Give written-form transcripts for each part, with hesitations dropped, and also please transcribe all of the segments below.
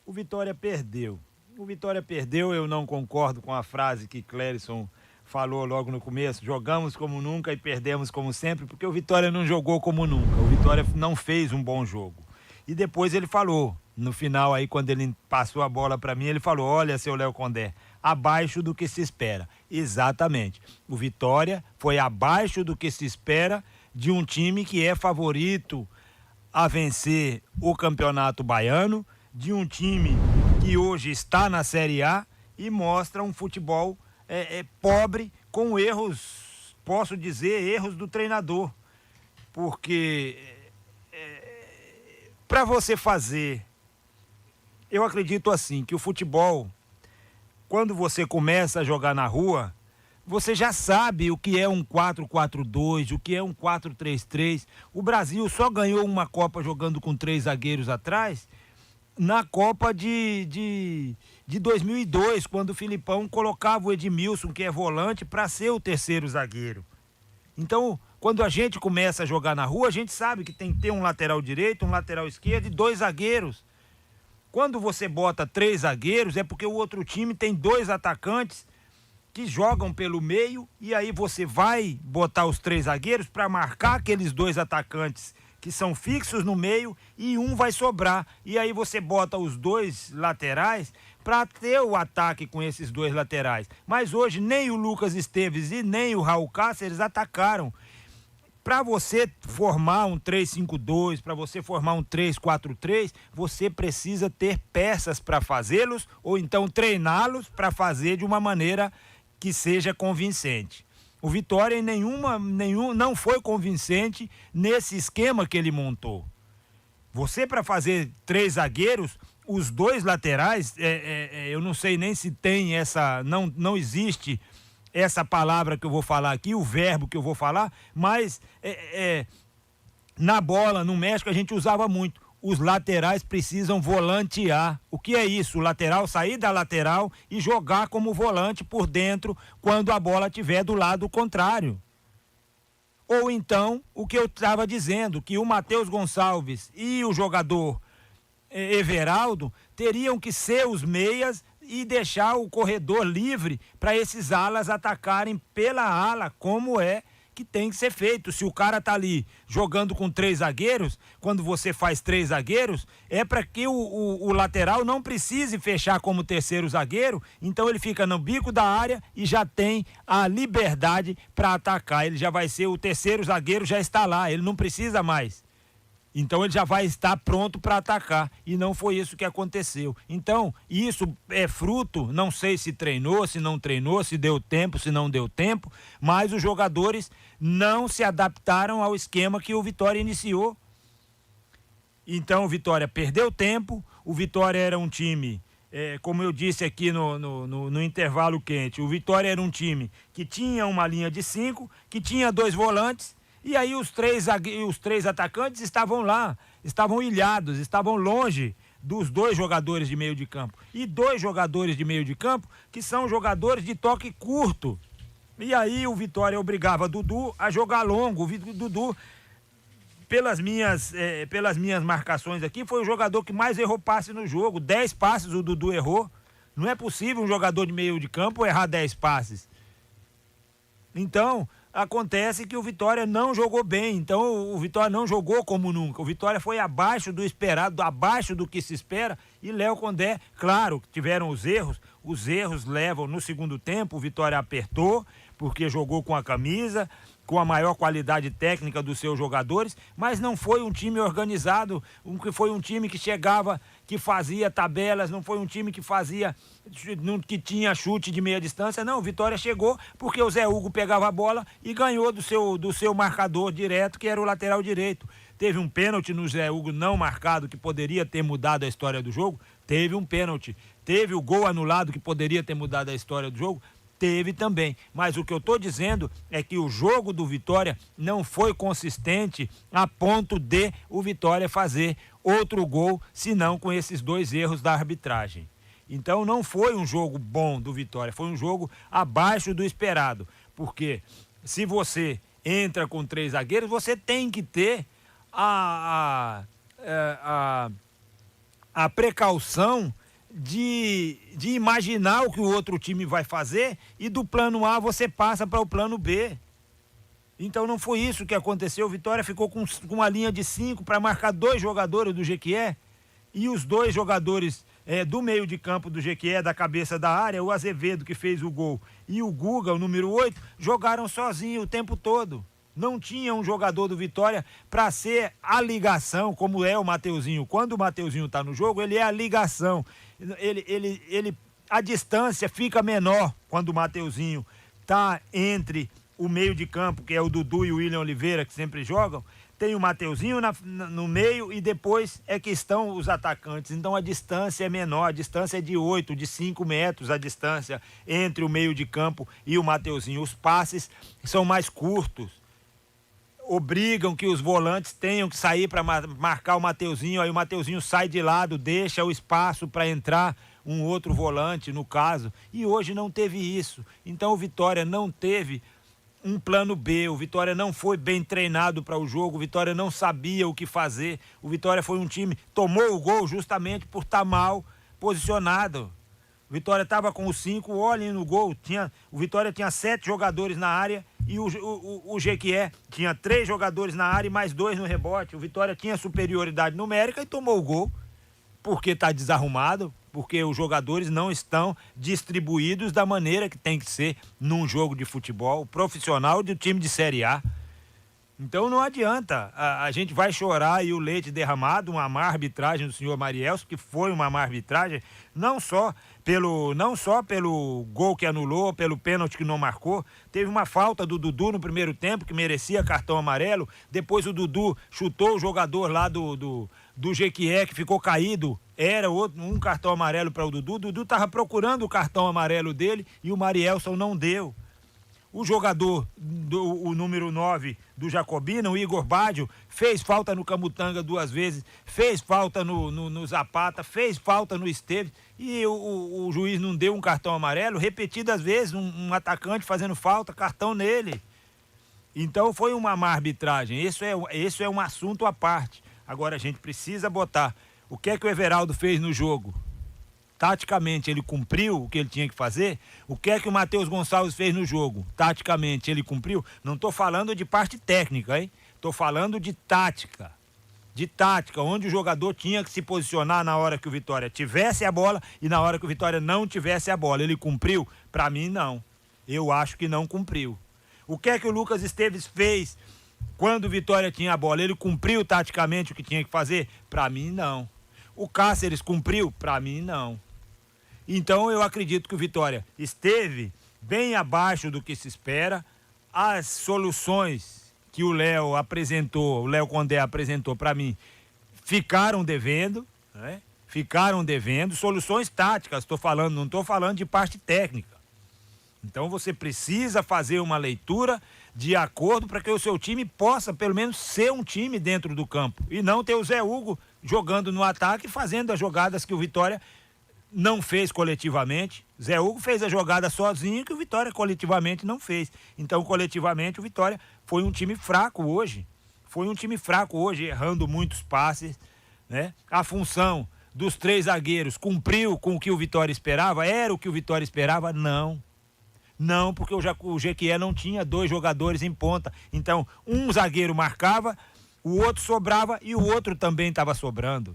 O Vitória perdeu. O Vitória perdeu, eu não concordo com a frase que Clérison falou logo no começo, jogamos como nunca e perdemos como sempre, porque o Vitória não jogou como nunca, o Vitória não fez um bom jogo. E depois ele falou, no final aí, quando ele passou a bola para mim, ele falou, olha, seu Léo Condé, abaixo do que se espera. Exatamente, o Vitória foi abaixo do que se espera de um time que é favorito a vencer o Campeonato Baiano, de um time que hoje está na Série A e mostra um futebol pobre, com erros, posso dizer, erros do treinador. Porque para você fazer, eu acredito assim, que o futebol, quando você começa a jogar na rua, você já sabe o que é um 4-4-2, o que é um 4-3-3. O Brasil só ganhou uma Copa jogando com 3 zagueiros atrás, na Copa de 2002, quando o Filipão colocava o Edmilson, que é volante, para ser o terceiro zagueiro. Então, quando a gente começa a jogar na rua, a gente sabe que tem que ter um lateral direito, um lateral esquerdo e 2 zagueiros. Quando você bota 3 zagueiros, é porque o outro time tem 2 atacantes que jogam pelo meio, e aí você vai botar os 3 zagueiros para marcar aqueles 2 atacantes que são fixos no meio, e um vai sobrar. E aí você bota os 2 laterais para ter o ataque com esses 2 laterais. Mas hoje nem o Lucas Esteves e nem o Raul Cáceres atacaram. Para você formar um 3-5-2, para você formar um 3-4-3, você precisa ter peças para fazê-los, ou então treiná-los para fazer de uma maneira que seja convincente. O Vitória não foi convincente nesse esquema que ele montou. Você, para fazer 3 zagueiros, os 2 laterais, eu não sei nem se tem essa, não existe essa palavra que eu vou falar aqui, o verbo que eu vou falar, mas na bola, no México, a gente usava muito. Os laterais precisam volantear. O que é isso? O lateral sair da lateral e jogar como volante por dentro quando a bola estiver do lado contrário. Ou então, o que eu estava dizendo, que o Matheus Gonçalves e o jogador Everaldo teriam que ser os meias e deixar o corredor livre para esses alas atacarem pela ala, como é que tem que ser feito. Se o cara tá ali jogando com 3 zagueiros, quando você faz 3 zagueiros, é para que o lateral não precise fechar como terceiro zagueiro, então ele fica no bico da área e já tem a liberdade para atacar. Ele já vai ser o terceiro zagueiro, já está lá, ele não precisa mais. Então ele já vai estar pronto para atacar, e não foi isso que aconteceu. Então isso é fruto, não sei se treinou, se não treinou, se deu tempo, se não deu tempo, mas os jogadores não se adaptaram ao esquema que o Vitória iniciou. Então o Vitória perdeu tempo, o Vitória era um time, como eu disse aqui no intervalo quente, o Vitória era um time que tinha uma linha de 5, que tinha 2 volantes, e aí os 3 atacantes estavam lá, estavam ilhados, estavam longe dos 2 jogadores de meio de campo. E 2 jogadores de meio de campo que são jogadores de toque curto. E aí o Vitória obrigava Dudu a jogar longo. O Dudu, pelas minhas marcações aqui, foi o jogador que mais errou passe no jogo. 10 passes o Dudu errou. Não é possível um jogador de meio de campo errar 10 passes. Então, acontece que o Vitória não jogou bem. Então o Vitória não jogou como nunca. O Vitória foi abaixo do esperado, abaixo do que se espera. E Léo Condé, claro, tiveram os erros levam no segundo tempo. O Vitória apertou, porque jogou com a camisa, com a maior qualidade técnica dos seus jogadores, mas não foi um time organizado, foi um time que chegava, que fazia tabelas, não foi um time que tinha chute de meia distância. Não, o Vitória chegou porque o Zé Hugo pegava a bola e ganhou do seu marcador direto, que era o lateral direito. Teve um pênalti no Zé Hugo não marcado, que poderia ter mudado a história do jogo, teve um pênalti. Teve o gol anulado, que poderia ter mudado a história do jogo, teve também. Mas o que eu estou dizendo é que o jogo do Vitória não foi consistente a ponto de o Vitória fazer outro gol, senão com esses 2 erros da arbitragem. Então não foi um jogo bom do Vitória, foi um jogo abaixo do esperado, porque se você entra com 3 zagueiros, você tem que ter a a precaução de imaginar o que o outro time vai fazer e do plano A você passa para o plano B. Então não foi isso que aconteceu. O Vitória ficou com uma linha de 5 para marcar 2 jogadores do Jequié e os 2 jogadores do meio de campo do Jequié, da cabeça da área, o Azevedo que fez o gol e o Guga, o número 8, jogaram sozinho o tempo todo. Não tinha um jogador do Vitória para ser a ligação, como é o Mateuzinho. Quando o Mateuzinho está no jogo, ele é a ligação. A distância fica menor quando o Mateuzinho está entre o meio de campo, que é o Dudu e o William Oliveira, que sempre jogam. Tem o Mateuzinho no meio e depois é que estão os atacantes. Então a distância é menor, a distância é de 8, de 5 metros, a distância entre o meio de campo e o Mateuzinho. Os passes são mais curtos. Obrigam que os volantes tenham que sair para marcar o Mateuzinho, aí o Mateuzinho sai de lado, deixa o espaço para entrar um outro volante, no caso. E hoje não teve isso. Então o Vitória não teve um plano B, o Vitória não foi bem treinado para o jogo, o Vitória não sabia o que fazer, o Vitória foi um time, tomou o gol justamente por estar mal posicionado. O Vitória estava com os 5, olhem no gol, o Vitória tinha 7 jogadores na área e o Jequié tinha 3 jogadores na área e mais 2 no rebote. O Vitória tinha superioridade numérica e tomou o gol, porque está desarrumado, porque os jogadores não estão distribuídos da maneira que tem que ser num jogo de futebol profissional do time de Série A. Então não adianta, a gente vai chorar e o leite derramado, uma má arbitragem do senhor Marielso, que foi uma má arbitragem, não só pelo gol que anulou, pelo pênalti que não marcou. Teve uma falta do Dudu no primeiro tempo, que merecia cartão amarelo, depois o Dudu chutou o jogador lá do Jequié, que ficou caído, era um cartão amarelo para o Dudu estava procurando o cartão amarelo dele e o Marielson não deu. O jogador, o número 9 do Jacobina, o Igor Baggio, fez falta no Camutanga 2 vezes, fez falta no Zapata, fez falta no Esteves e o juiz não deu um cartão amarelo. Repetidas vezes, atacante fazendo falta, cartão nele. Então foi uma má arbitragem. Isso é um assunto à parte. Agora a gente precisa botar o que é que o Everaldo fez no jogo. Taticamente ele cumpriu o que ele tinha que fazer. O que é que o Matheus Gonçalves fez no jogo? Taticamente ele cumpriu. Não estou falando de parte técnica, hein? Estou falando de tática. De tática, onde o jogador tinha que se posicionar na hora que o Vitória tivesse a bola e na hora que o Vitória não tivesse a bola. Ele cumpriu? Para mim, não. Eu acho que não cumpriu. O que é que o Lucas Esteves fez quando o Vitória tinha a bola? Ele cumpriu taticamente o que tinha que fazer? Para mim, não. O Cáceres cumpriu? Para mim, não. Então eu acredito que o Vitória esteve bem abaixo do que se espera. As soluções que o Léo Condé apresentou para mim ficaram devendo, né? Ficaram devendo. Soluções táticas, não estou falando de parte técnica. Então você precisa fazer uma leitura de acordo para que o seu time possa pelo menos ser um time dentro do campo e não ter o Zé Hugo jogando no ataque, fazendo as jogadas que o Vitória não fez coletivamente. Zé Hugo fez a jogada sozinho que o Vitória coletivamente não fez. Então, coletivamente, o Vitória foi um time fraco hoje. Errando muitos passes, né? A função dos 3 zagueiros cumpriu com o que o Vitória esperava? Era o que o Vitória esperava? Não. Não, porque o Jequié não tinha 2 jogadores em ponta. Então, um zagueiro marcava, o outro sobrava e o outro também estava sobrando.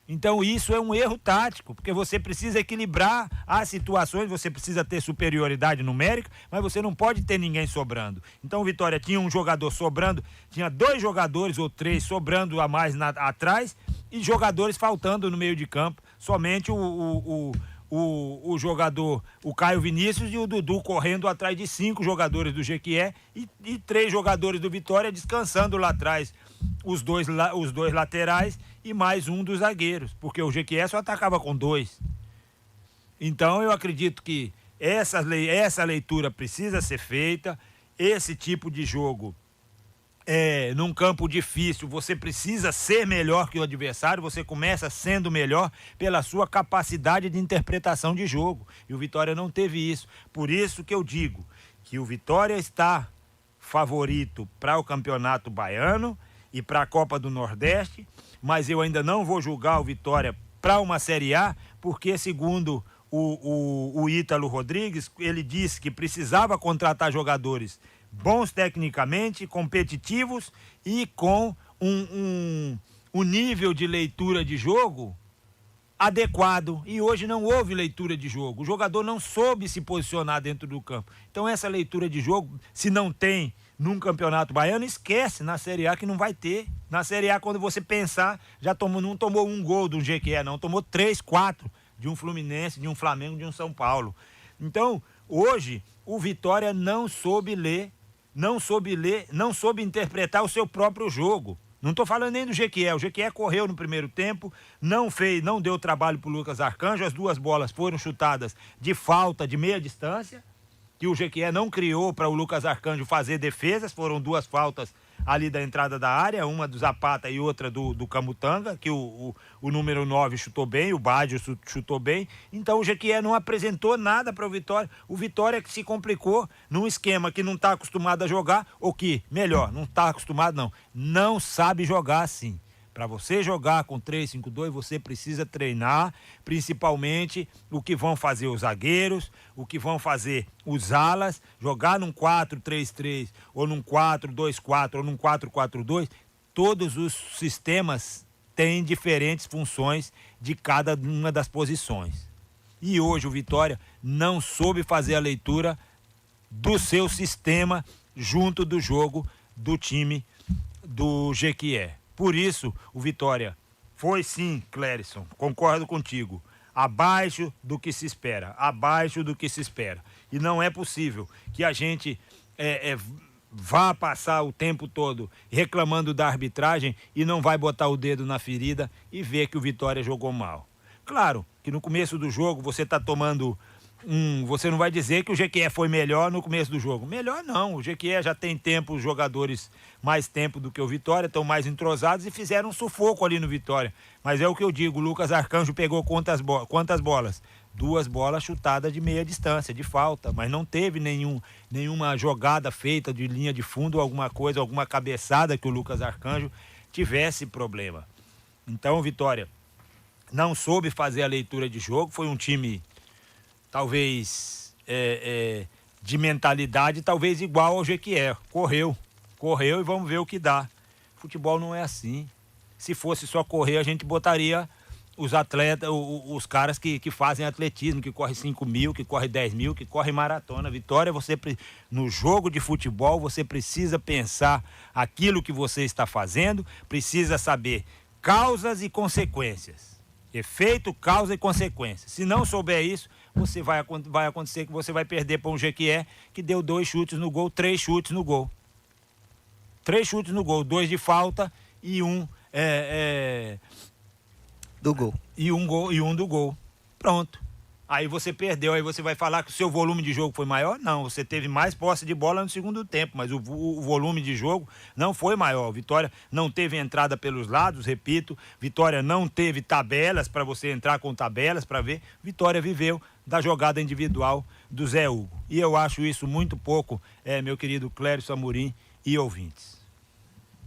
Então isso é um erro tático, porque você precisa equilibrar as situações, você precisa ter superioridade numérica, mas você não pode ter ninguém sobrando. Então o Vitória tinha um jogador sobrando, tinha 2 jogadores ou 3 sobrando a mais atrás e jogadores faltando no meio de campo. Somente o jogador, o Caio Vinícius e o Dudu correndo atrás de 5 jogadores do Jequié e 3 jogadores do Vitória descansando lá atrás. Os dois laterais e mais um dos zagueiros, porque o Jequié só atacava com 2. Então eu acredito que essa leitura precisa ser feita. Esse tipo de jogo num campo difícil, você precisa ser melhor que o adversário. Você começa sendo melhor pela sua capacidade de interpretação de jogo, e o Vitória não teve isso. Por isso que eu digo que o Vitória está favorito para o Campeonato Baiano e para a Copa do Nordeste, mas eu ainda não vou julgar o Vitória para uma Série A, porque segundo o Ítalo Rodrigues, ele disse que precisava contratar jogadores bons tecnicamente, competitivos e com um nível de leitura de jogo adequado, e hoje não houve leitura de jogo, o jogador não soube se posicionar dentro do campo. Então essa leitura de jogo, se não tem num campeonato baiano, esquece, na Série A que não vai ter. Na Série A, quando você pensar, não tomou um gol do Jequié, não, tomou 3, 4 de um Fluminense, de um Flamengo, de um São Paulo. Então, hoje, o Vitória não soube ler, não soube interpretar o seu próprio jogo. Não estou falando nem do Jequié. O Jequié correu no primeiro tempo, não deu trabalho para o Lucas Arcanjo. As duas bolas foram chutadas de falta de meia distância, que o Jequié não criou para o Lucas Arcanjo fazer defesas. Foram duas faltas ali da entrada da área, uma do Zapata e outra do Camutanga, que o número 9 chutou bem, o Baggio chutou bem. Então o Jequié não apresentou nada para o Vitória. O Vitória que se complicou num esquema que não está acostumado a jogar, ou que, melhor, não está acostumado não sabe jogar assim. Para você jogar com 3-5-2, você precisa treinar, principalmente o que vão fazer os zagueiros, o que vão fazer os alas, jogar num 4-3-3, ou num 4-2-4, ou num 4-4-2. Todos os sistemas têm diferentes funções de cada uma das posições. E hoje o Vitória não soube fazer a leitura do seu sistema junto do jogo do time do Jequié. Por isso, o Vitória foi sim, Clérison, concordo contigo, abaixo do que se espera, abaixo do que se espera. E não é possível que a gente vá passar o tempo todo reclamando da arbitragem e não vai botar o dedo na ferida e ver que o Vitória jogou mal. Claro que no começo do jogo você está tomando você não vai dizer que o Jequié foi melhor no começo do jogo. Melhor não, o Jequié já tem tempo, os jogadores mais tempo do que o Vitória, estão mais entrosados e fizeram um sufoco ali no Vitória. Mas é o que eu digo, o Lucas Arcanjo pegou quantas bolas? 2 bolas chutadas de meia distância, de falta, mas não teve nenhuma jogada feita de linha de fundo, alguma coisa, alguma cabeçada que o Lucas Arcanjo tivesse problema. Então o Vitória não soube fazer a leitura de jogo, foi um time talvez de mentalidade, talvez igual ao Jequié. Correu e vamos ver o que dá. Futebol não é assim. Se fosse só correr, a gente botaria os atletas, os caras que fazem atletismo, que corre 5 mil, que corre 10 mil, que corre maratona. Vitória, no jogo de futebol, você precisa pensar aquilo que você está fazendo, precisa saber causas e consequências. Efeito, causa e consequência. Se não souber isso, vai acontecer que você vai perder para um Jequié que deu 2 chutes no gol, 3 chutes no gol. 3 chutes no gol, 2 de falta e um do gol. E um do gol. Pronto. Aí você perdeu, aí você vai falar que o seu volume de jogo foi maior? Não, você teve mais posse de bola no segundo tempo, mas o volume de jogo não foi maior. Vitória não teve entrada pelos lados, repito, Vitória não teve tabelas para você entrar com tabelas para ver. Vitória viveu da jogada individual do Zé Hugo. E eu acho isso muito pouco, meu querido Clérison Amorim e ouvintes.